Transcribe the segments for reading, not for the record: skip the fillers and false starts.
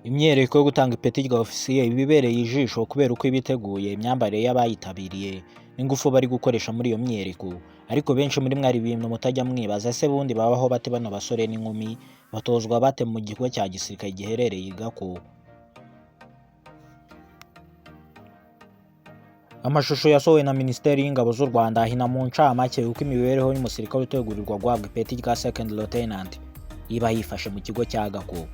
Imyiyereko yo gutanga ipeti rya ofisiye iba ibereye ijisho kubera uko iba iteguye, imyambarire y'abayitabiriye n'ingufu bari gukoresha muri iyo myiyereko. Ariko benshi muri mwe hari ibintu mutajya mwibaza, ese ubundi babaho bate bano basore n'inkumi? Batozwa bate mu kigo cya gisirikare giherereye i Gako? Amashusho yasohowe na Minisiteri y'Ingabo z'u Rwanda ahina mu ncamake uko imibereho y'umusirikare utegurirwa guhabwa ipeti rya Second Lieutenant iba yifashe mu kigo cya Gako.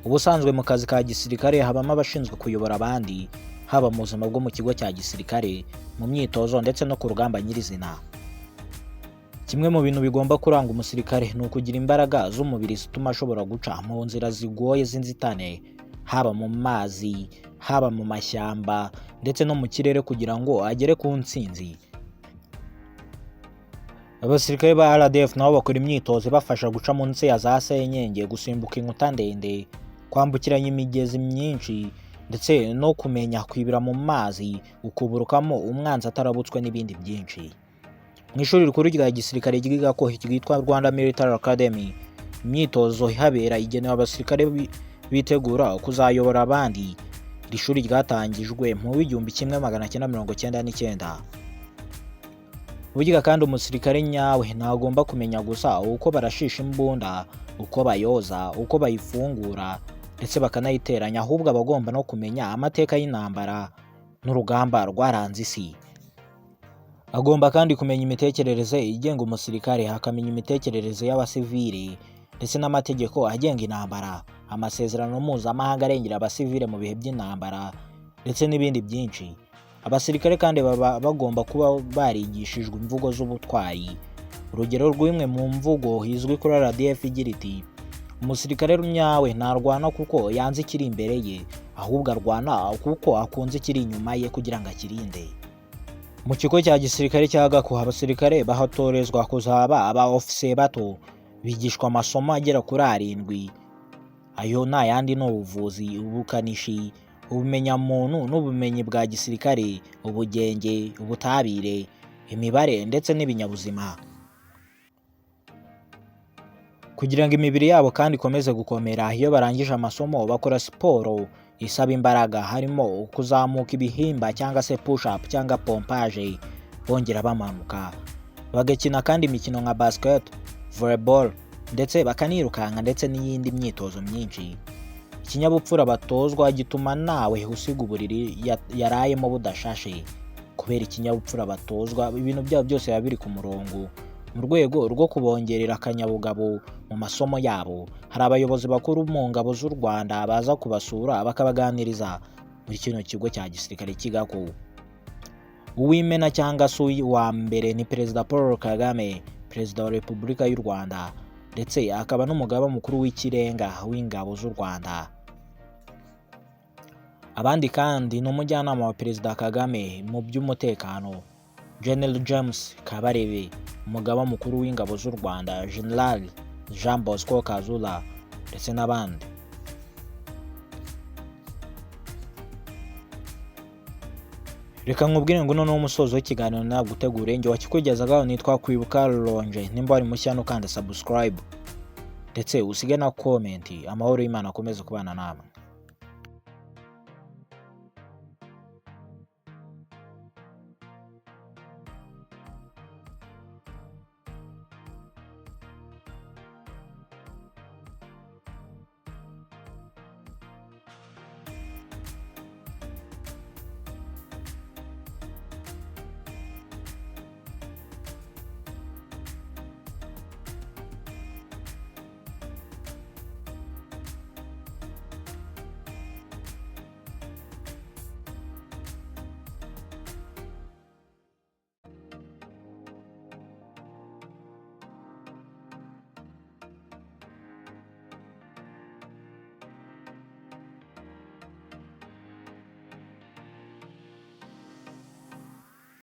Ubusanzwe mu kazi ka gisirikare habamo abashinzwe kuyobora abandi, haba mu buzima bwo mu kigo cya gisirikare, mu myitozo ndetse no ku rugamba nyirizina. Kimwe mu bintu bigomba kuranga umusirikare ni ukugira imbaraga z'umubiri zituma ashobora guca mu nzira zigoye z'inzitane, haba mu mazi, haba mu mashyamba ndetse no mu kirere kugira ngo agere ku ntsinzi. Abasirikare ba RDF nabo bakora imyitozo ibafasha guca mu nsi ya za senyenge, gusimbuka inkuta ndende, kwambukiranya imigezi myinshi ndetse no kumenya kwibira mu mazi ukuburukamo umwanzi atarabutswe n'ibindi byinshi. Mu ishuri rikuru rya gisirikare ry'i Gako ryitwa Rwanda Military Academy, imyitozo ihabera igenewe abasirikare bitegura kuzayobora abandi. Iri shuri ryatangijwe mu 1999. Burya kandi umusirikare nyawe ntagomba kumenya gusa uko barashisha imbunda, uko bayoza, uko bayifungura ndetse bakanayiteranya, ahubwo abagomba no kumenya amateka y'intambara n'urugamba rwaranze isi. Agomba kandi kumenya imitekerereze igenga umusirikare, hakamenya imitekerereze y'abasivili ndetse n'amategeko agenga intambara, amasezerano mpuzamahanga arengera abasivile mu bihe by'intambara ndetse n'ibindi byinshi. Abasirikare kandi baba bagomba kuba barigishijwe imvugo z'ubutwari. Urugero rw'imwe mu mvugo izwi kuri RDF igira iti: umusirikare nyawe ntarwana kuko yanze ikiri imbere ye, ahubwo arwana kuko akunze ikiri inyuma ye kugira ngo akirinde. Mu kigo cya gisirikare cya Gako, abasirikare bahatorezwa kuzaba aba ofisiye bato, bigishwa amasomo agera kuri 7. Ayo nta yandi ni ubuvuzi, ubukanishi, ubumenyamuntu n'ubumenyi bwa gisirikare, ubugenge, ubutabire, imibare ndetse n'ibinyabuzima. Kugira ngo imibiri yabo kandi ikomeze gukomera, iyo barangije amasomo bakora siporo isaba imbaraga, harimo kuzamuka ibihimba cyangwa se push up cyangwa pompage, bongera bamanuka. Bagakina kandi imikino nka basket, volleyball ndetse bakanirukanka ndetse n'iyindi myitozo myinshi. Ikinyabupfura batozwa gituma nawe usiga uburiri yarayemo budashashe. Kubera ikinyabupfura batozwa, ibintu byabo byose biba biri ku murongo, mu rwego rwo kubongerera akanyabugabo mu masomo yabo. Hari abayobozi bakuru mu ngabo z'u Rwanda baza kubasura bakabaganiriza muri kino kigo cya gisirikare cy'i Gako. Uwimena cyangwa se wa mbere ni Perezida Paul Kagame, Perezida wa Repubulika y'u Rwanda, ndetse akaba n'umugaba mukuru w'ikirenga w'ingabo z'u Rwanda. Abandi kandi ni umujyanama wa Perezida Kagame mu by'umutekano, General James Kabarebe, umugaba mukuru w'ingabo z'u Rwanda, General Jean Bosco Kazura ndetse n'abandi. Reka nkubwire ngo noneho umusozo w'ikiganiro nagutegure, njye wakikugezagaho nitwa Kwibuka Ronje. Nimba wari mushya nukanda subscribe ndetse usige na comment. Amahoro y'Imana akomeze kubana namwe.